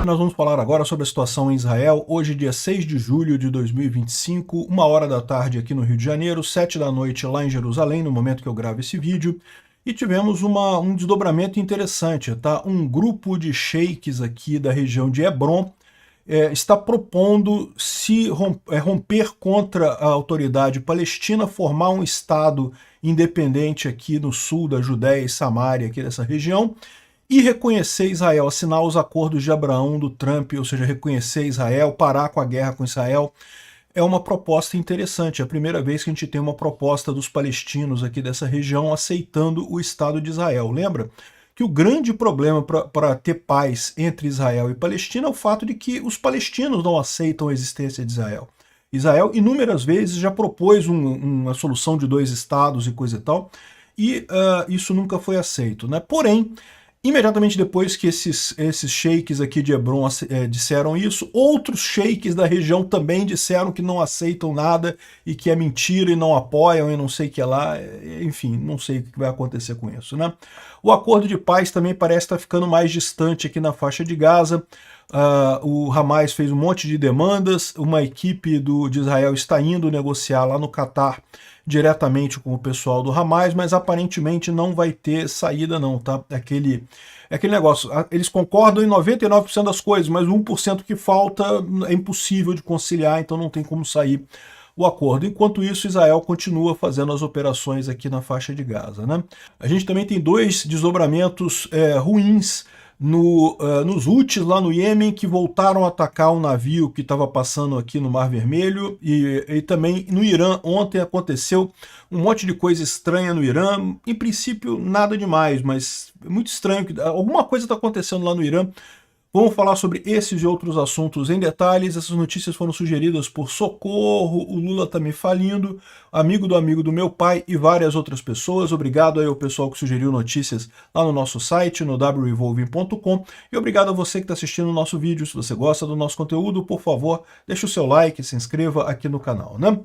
Nós vamos falar agora sobre a situação em Israel, hoje dia 6 de julho de 2025, 1h da tarde aqui no Rio de Janeiro, 7 da noite lá em Jerusalém, no momento que eu gravo esse vídeo, e tivemos um desdobramento interessante, tá? Um grupo de sheiks aqui da região de Hebron está propondo se romper contra a autoridade palestina, formar um estado independente aqui no sul da Judéia e Samária, aqui dessa região, e reconhecer Israel, assinar os acordos de Abraão do Trump, ou seja, reconhecer Israel, parar com a guerra com Israel. É uma proposta interessante, é a primeira vez que a gente tem uma proposta dos palestinos aqui dessa região aceitando o Estado de Israel. Lembra que o grande problema para ter paz entre Israel e Palestina é o fato de que os palestinos não aceitam a existência de Israel. Israel inúmeras vezes já propôs uma solução de 2 estados e coisa e tal, e isso nunca foi aceito, né? Porém, imediatamente depois que esses sheiks aqui de Hebron disseram isso, outros sheiks da região também disseram que não aceitam nada e que é mentira e não apoiam e não sei o que lá, enfim, não sei o que vai acontecer com isso, né? O acordo de paz também parece estar ficando mais distante aqui na faixa de Gaza. O Hamas fez um monte de demandas, uma equipe de Israel está indo negociar lá no Catar diretamente com o pessoal do Hamas, mas aparentemente não vai ter saída não, tá? É aquele negócio, eles concordam em 99% das coisas, mas o 1% que falta é impossível de conciliar, então não tem como sair o acordo. Enquanto isso, Israel continua fazendo as operações aqui na faixa de Gaza, né? A gente também tem 2 desdobramentos ruins nos Houthis lá no Iêmen, que voltaram a atacar um navio que estava passando aqui no Mar Vermelho, e também no Irã. Ontem aconteceu um monte de coisa estranha no Irã, em princípio nada demais, mas é muito estranho, que alguma coisa está acontecendo lá no Irã. Vamos falar sobre esses e outros assuntos em detalhes. Essas notícias foram sugeridas por Socorro, o Lula tá me falindo, amigo do meu pai e várias outras pessoas. Obrigado aí ao pessoal que sugeriu notícias lá no nosso site, no wrevolving.com. E obrigado a você que está assistindo o nosso vídeo. Se você gosta do nosso conteúdo, por favor, deixe o seu like, se inscreva aqui no canal, né?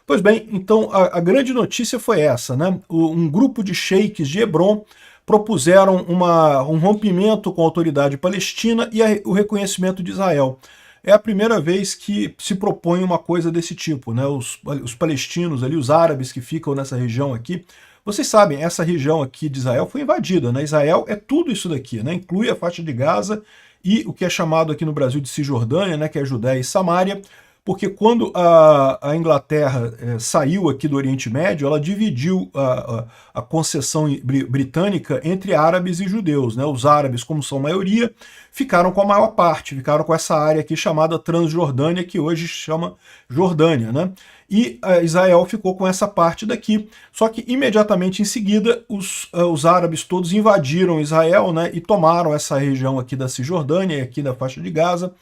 Pois bem, então a grande notícia foi essa, né? Um grupo de sheiks de Hebron propuseram um rompimento com a autoridade palestina e o reconhecimento de Israel. É a primeira vez que se propõe uma coisa desse tipo, né? Os palestinos ali, os árabes que ficam nessa região aqui, vocês sabem, essa região aqui de Israel foi invadida, né? Israel é tudo isso daqui, né? Inclui a faixa de Gaza e o que é chamado aqui no Brasil de Cisjordânia, né? Que é Judéia e Samária, porque quando a Inglaterra saiu aqui do Oriente Médio, ela dividiu a concessão britânica entre árabes e judeus, né? Os árabes, como são maioria, ficaram com a maior parte, ficaram com essa área aqui chamada Transjordânia, que hoje chama Jordânia, né? E Israel ficou com essa parte daqui, só que imediatamente em seguida os árabes todos invadiram Israel, né? E tomaram essa região aqui da Cisjordânia e aqui da faixa de Gaza.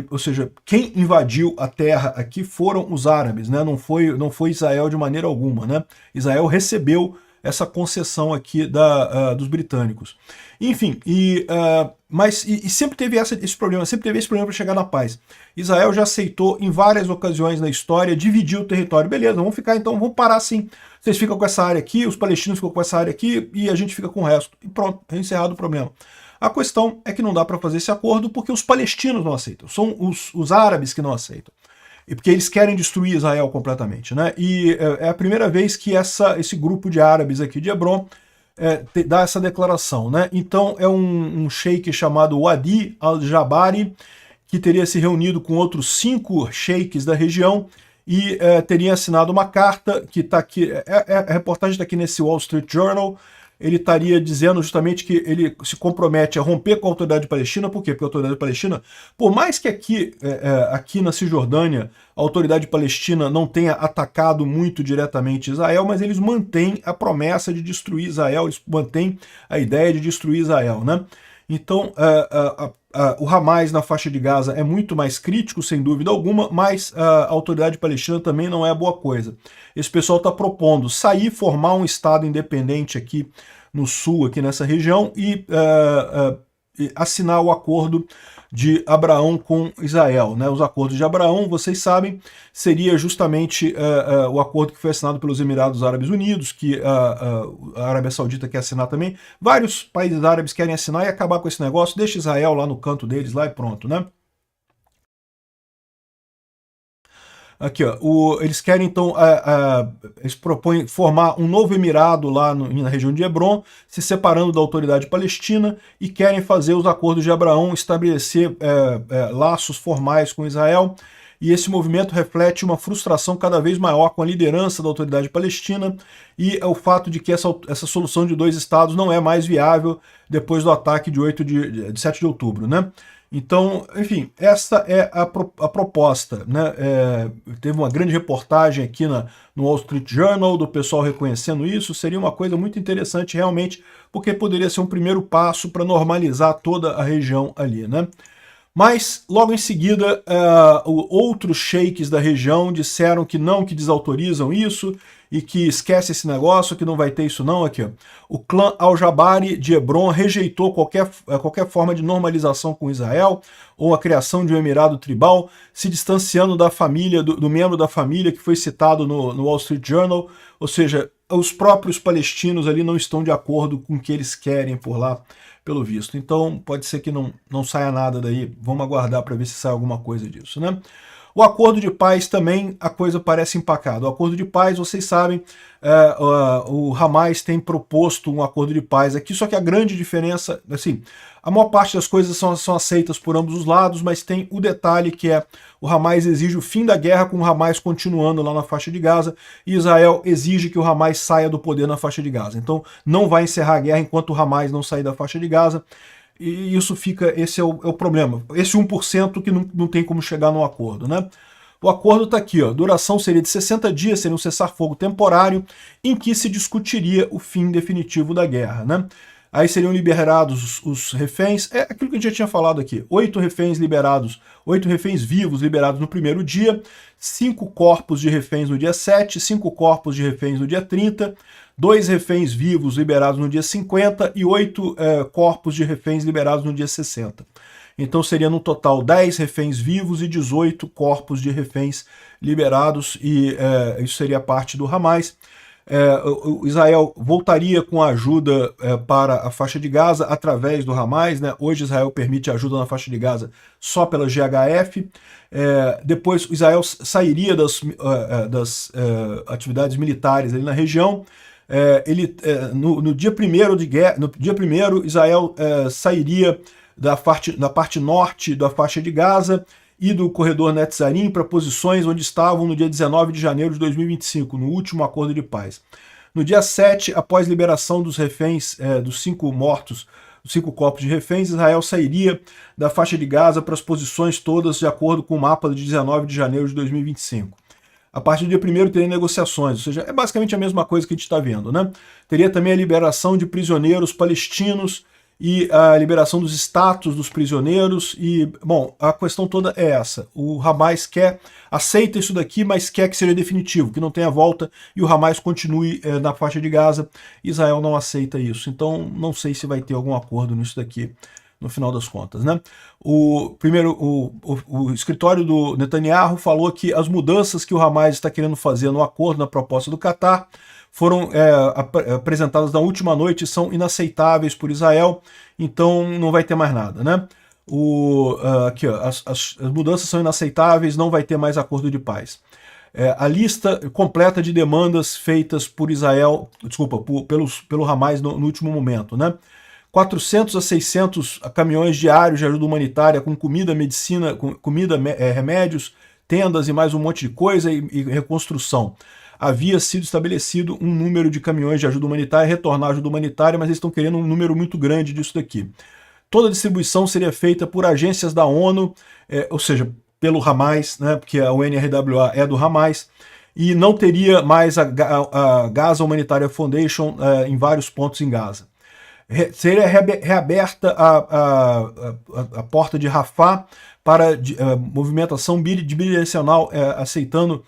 Ou seja, quem invadiu a terra aqui foram os árabes, né? Não foi Israel de maneira alguma, né? Israel recebeu essa concessão aqui dos britânicos. Enfim, mas sempre teve esse problema para chegar na paz. Israel já aceitou em várias ocasiões na história dividir o território. Beleza, vamos ficar então, vamos parar assim. Vocês ficam com essa área aqui, os palestinos ficam com essa área aqui e a gente fica com o resto. E pronto, é encerrado o problema. A questão é que não dá para fazer esse acordo porque os palestinos não aceitam, são os árabes que não aceitam. E porque eles querem destruir Israel completamente, né? E é a primeira vez que esse grupo de árabes aqui de Hebron dá essa declaração, né? Então é um sheik chamado Wadi al-Jabari, que teria se reunido com outros 5 sheiks da região e teria assinado uma carta que está aqui, a reportagem está aqui nesse Wall Street Journal. Ele estaria dizendo justamente que ele se compromete a romper com a autoridade palestina. Por quê? Porque a autoridade palestina, por mais que aqui na Cisjordânia a autoridade palestina não tenha atacado muito diretamente Israel, mas eles mantêm a promessa de destruir Israel, eles mantêm a ideia de destruir Israel, né? Então, o Hamas na faixa de Gaza é muito mais crítico, sem dúvida alguma, mas a autoridade palestina também não é boa coisa. Esse pessoal está propondo sair, formar um estado independente aqui no sul, aqui nessa região, e assinar o acordo de Abraão com Israel, né? Os acordos de Abraão, vocês sabem, seria justamente o acordo que foi assinado pelos Emirados Árabes Unidos, que a Arábia Saudita quer assinar também. Vários países árabes querem assinar e acabar com esse negócio, deixa Israel lá no canto deles, lá e pronto, né? Aqui, ó, eles querem, então, eles propõem formar um novo emirado lá na região de Hebron, se separando da autoridade palestina, e querem fazer os acordos de Abraão, estabelecer laços formais com Israel, e esse movimento reflete uma frustração cada vez maior com a liderança da autoridade palestina e o fato de que essa solução de 2 estados não é mais viável depois do ataque de 7 de outubro, né? Então, enfim, essa é a proposta, né? Teve uma grande reportagem aqui no Wall Street Journal do pessoal reconhecendo isso. Seria uma coisa muito interessante realmente, porque poderia ser um primeiro passo para normalizar toda a região ali, né? Mas, logo em seguida, outros sheiks da região disseram que não, que desautorizam isso e que esquece esse negócio, que não vai ter isso não. Aqui, ó. O clã Al-Jabari de Hebron rejeitou qualquer forma de normalização com Israel ou a criação de um emirado tribal, se distanciando da família, do membro da família que foi citado no Wall Street Journal, ou seja, os próprios palestinos ali não estão de acordo com o que eles querem por lá, pelo visto. Então pode ser que não saia nada daí, vamos aguardar para ver se sai alguma coisa disso, né? O acordo de paz também, a coisa parece empacada. O acordo de paz, vocês sabem, o Hamas tem proposto um acordo de paz aqui, só que a grande diferença, assim, a maior parte das coisas são aceitas por ambos os lados, mas tem o detalhe que é o Hamas exige o fim da guerra com o Hamas continuando lá na faixa de Gaza, e Israel exige que o Hamas saia do poder na faixa de Gaza. Então não vai encerrar a guerra enquanto o Hamas não sair da faixa de Gaza. E isso fica, esse é o problema. Esse 1% que não tem como chegar num acordo, né? O acordo está aqui, ó. Duração seria de 60 dias, seria um cessar-fogo temporário, em que se discutiria o fim definitivo da guerra, né? Aí seriam liberados os reféns, é aquilo que a gente já tinha falado aqui, 8 reféns liberados, 8 reféns vivos liberados no primeiro dia, 5 corpos de reféns no dia 7, 5 corpos de reféns no dia 30, 2 reféns vivos liberados no dia 50 e 8 corpos de reféns liberados no dia 60. Então seria no total 10 reféns vivos e 18 corpos de reféns liberados, e isso seria parte do Hamas. O Israel voltaria com ajuda para a faixa de Gaza através do Hamas, né? Hoje Israel permite ajuda na faixa de Gaza só pela GHF. Depois Israel sairia das atividades militares ali na região. No dia 1º de guerra, no dia 1º, Israel sairia da parte norte da faixa de Gaza e do corredor Netzarim para posições onde estavam no dia 19 de janeiro de 2025, no último acordo de paz. No dia 7, após liberação dos reféns, dos 5 mortos, os 5 corpos de reféns, Israel sairia da faixa de Gaza para as posições todas de acordo com o mapa de 19 de janeiro de 2025. A partir do dia 1º teria negociações, ou seja, é basicamente a mesma coisa que a gente está vendo, né? Teria também a liberação de prisioneiros palestinos e a liberação dos status dos prisioneiros, e, bom, a questão toda é essa. O Hamas aceita isso daqui, mas quer que seja definitivo, que não tenha volta e o Hamas continue na faixa de Gaza. Israel não aceita isso, então não sei se vai ter algum acordo nisso daqui, no final das contas, né? O escritório do Netanyahu falou que as mudanças que o Hamas está querendo fazer no acordo, na proposta do Qatar, foram apresentadas na última noite e são inaceitáveis por Israel, então não vai ter mais nada, né? Aqui, ó, as mudanças são inaceitáveis, não vai ter mais acordo de paz. A lista completa de demandas feitas por Israel, desculpa, pelo Hamas no último momento, né? 400 a 600 caminhões diários de ajuda humanitária com comida, medicina, remédios, tendas e mais um monte de coisa e reconstrução. Havia sido estabelecido um número de caminhões de ajuda humanitária, retornar ajuda humanitária, mas eles estão querendo um número muito grande disso daqui. Toda a distribuição seria feita por agências da ONU, ou seja, pelo Hamas, né, porque a UNRWA é do Hamas, e não teria mais a Gaza Humanitarian Foundation em vários pontos em Gaza. Seria reaberta a porta de Rafah para movimentação bidirecional, aceitando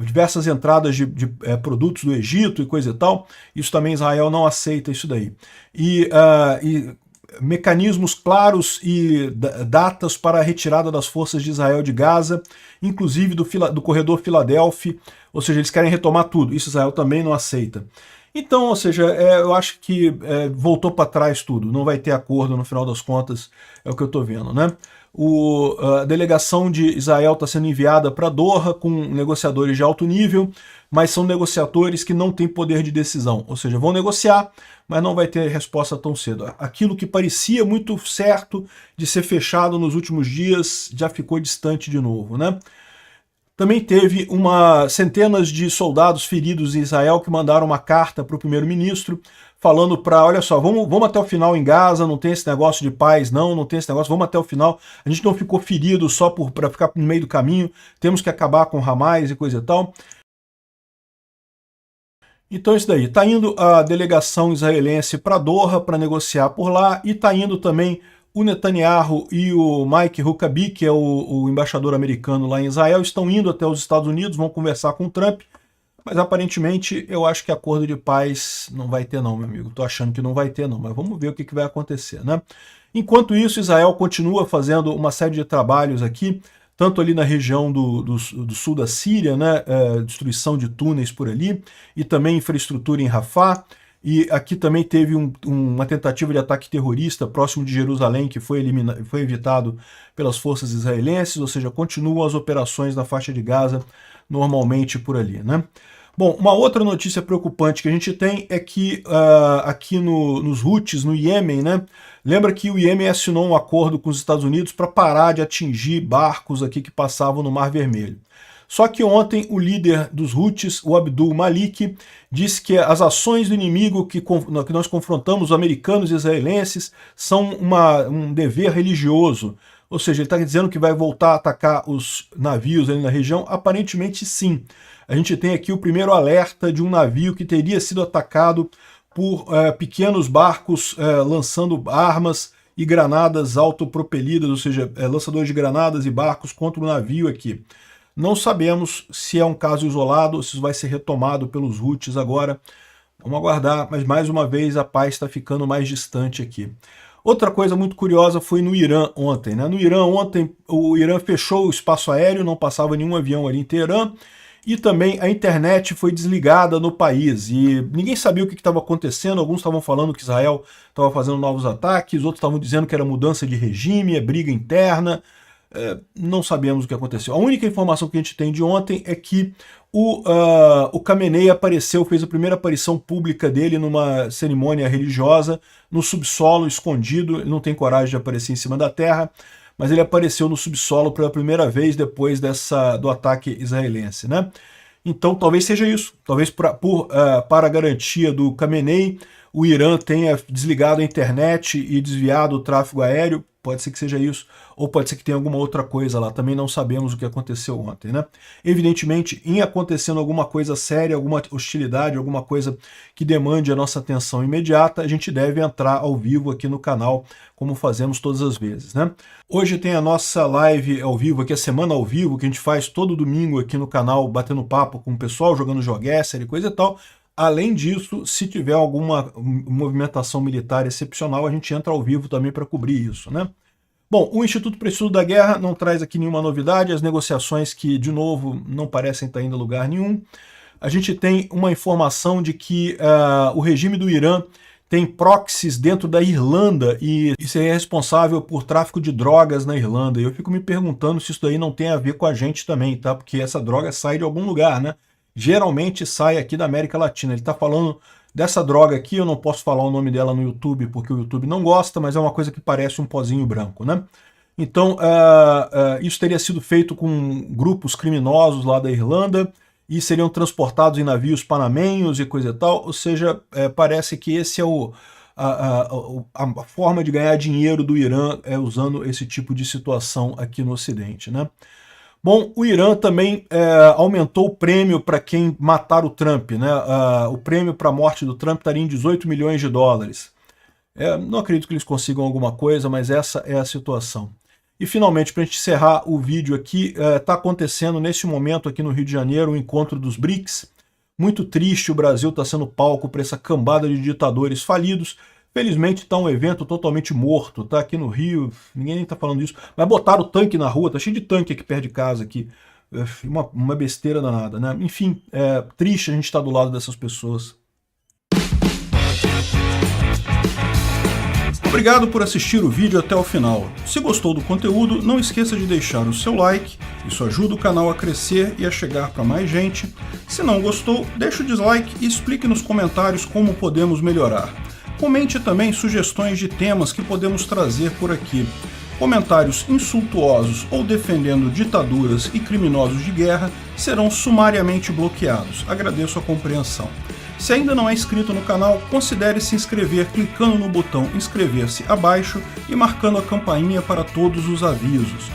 diversas entradas de produtos do Egito e coisa e tal. Isso também Israel não aceita isso daí. mecanismos claros e datas para a retirada das forças de Israel de Gaza, inclusive do corredor Filadélfia, ou seja, eles querem retomar tudo, isso Israel também não aceita. Então, ou seja, eu acho que voltou para trás tudo, não vai ter acordo no final das contas, é o que eu estou vendo, né? A delegação de Israel está sendo enviada para Doha com negociadores de alto nível, mas são negociadores que não têm poder de decisão, ou seja, vão negociar, mas não vai ter resposta tão cedo. Aquilo que parecia muito certo de ser fechado nos últimos dias já ficou distante de novo, né? Também teve centenas de soldados feridos em Israel que mandaram uma carta para o primeiro-ministro falando olha só, vamos até o final em Gaza, não tem esse negócio de paz, não tem esse negócio, vamos até o final, a gente não ficou ferido só para ficar no meio do caminho, temos que acabar com Hamas e coisa e tal. Então é isso daí, está indo a delegação israelense para Doha para negociar por lá, e está indo também o Netanyahu e o Mike Huckabee, que é o embaixador americano lá em Israel, estão indo até os Estados Unidos, vão conversar com o Trump, mas aparentemente eu acho que acordo de paz não vai ter não, meu amigo. Estou achando que não vai ter não, mas vamos ver o que vai acontecer, né? Enquanto isso, Israel continua fazendo uma série de trabalhos aqui, tanto ali na região do sul da Síria, né? Destruição de túneis por ali, e também infraestrutura em Rafah. E aqui também teve uma tentativa de ataque terrorista próximo de Jerusalém, que foi evitado pelas forças israelenses, ou seja, continuam as operações na faixa de Gaza normalmente por ali, né? Bom, uma outra notícia preocupante que a gente tem é que aqui nos Houthis, no Iêmen, né? Lembra que o Iêmen assinou um acordo com os Estados Unidos para parar de atingir barcos aqui que passavam no Mar Vermelho. Só que ontem o líder dos Houthis, o Abdul Malik, disse que as ações do inimigo que nós confrontamos, os americanos e israelenses, são um dever religioso. Ou seja, ele está dizendo que vai voltar a atacar os navios ali na região. Aparentemente sim. A gente tem aqui o primeiro alerta de um navio que teria sido atacado por pequenos barcos lançando armas e granadas autopropelidas, ou seja, lançadores de granadas e barcos contra o navio aqui. Não sabemos se é um caso isolado ou se isso vai ser retomado pelos Houthis agora. Vamos aguardar, mas mais uma vez a paz está ficando mais distante aqui. Outra coisa muito curiosa foi no Irã ontem, né? No Irã ontem, o Irã fechou o espaço aéreo, não passava nenhum avião ali em Teherã, e também a internet foi desligada no país, e ninguém sabia o que estava acontecendo. Alguns estavam falando que Israel estava fazendo novos ataques, outros estavam dizendo que era mudança de regime, briga interna. Não sabemos o que aconteceu. A única informação que a gente tem de ontem é que o Khamenei fez a primeira aparição pública dele numa cerimônia religiosa, no subsolo, escondido. Ele não tem coragem de aparecer em cima da terra, mas ele apareceu no subsolo pela primeira vez depois do ataque israelense, né? Então talvez seja isso. Talvez para a garantia do Khamenei, o Irã tenha desligado a internet e desviado o tráfego aéreo. Pode ser que seja isso, ou pode ser que tenha alguma outra coisa lá. Também não sabemos o que aconteceu ontem, né? Evidentemente, em acontecendo alguma coisa séria, alguma hostilidade, alguma coisa que demande a nossa atenção imediata, a gente deve entrar ao vivo aqui no canal, como fazemos todas as vezes, né? Hoje tem a nossa live ao vivo aqui, a semana ao vivo, que a gente faz todo domingo aqui no canal, batendo papo com o pessoal, jogando joguesser e coisa e tal. Além disso, se tiver alguma movimentação militar excepcional, a gente entra ao vivo também para cobrir isso, né? Bom, o Instituto para o Estudo da Guerra não traz aqui nenhuma novidade, as negociações que, de novo, não parecem estar indo a lugar nenhum. A gente tem uma informação de que o regime do Irã tem proxies dentro da Irlanda e seria responsável por tráfico de drogas na Irlanda. E eu fico me perguntando se isso daí não tem a ver com a gente também, tá? Porque essa droga sai de algum lugar, né? Geralmente sai aqui da América Latina. Ele está falando dessa droga aqui, eu não posso falar o nome dela no YouTube porque o YouTube não gosta, mas é uma coisa que parece um pozinho branco, né? Então, isso teria sido feito com grupos criminosos lá da Irlanda e seriam transportados em navios panamenhos e coisa e tal, ou seja, parece que esse é a forma de ganhar dinheiro do Irã usando esse tipo de situação aqui no Ocidente, né? Bom, o Irã também aumentou o prêmio para quem matar o Trump, né? O prêmio para a morte do Trump estaria em 18 milhões de dólares. Não acredito que eles consigam alguma coisa, mas essa é a situação. E finalmente, para a gente encerrar o vídeo aqui, está acontecendo nesse momento aqui no Rio de Janeiro o encontro dos BRICS. Muito triste, o Brasil está sendo palco para essa cambada de ditadores falidos. Felizmente está um evento totalmente morto, tá aqui no Rio, ninguém nem tá falando disso, mas botaram o tanque na rua, tá cheio de tanque aqui perto de casa aqui. Uma besteira danada, né? Enfim, é triste a gente estar do lado dessas pessoas. Obrigado por assistir o vídeo até o final. Se gostou do conteúdo, não esqueça de deixar o seu like, isso ajuda o canal a crescer e a chegar para mais gente. Se não gostou, deixe o dislike e explique nos comentários como podemos melhorar. Comente também sugestões de temas que podemos trazer por aqui. Comentários insultuosos ou defendendo ditaduras e criminosos de guerra serão sumariamente bloqueados. Agradeço a compreensão. Se ainda não é inscrito no canal, considere se inscrever clicando no botão inscrever-se abaixo e marcando a campainha para todos os avisos.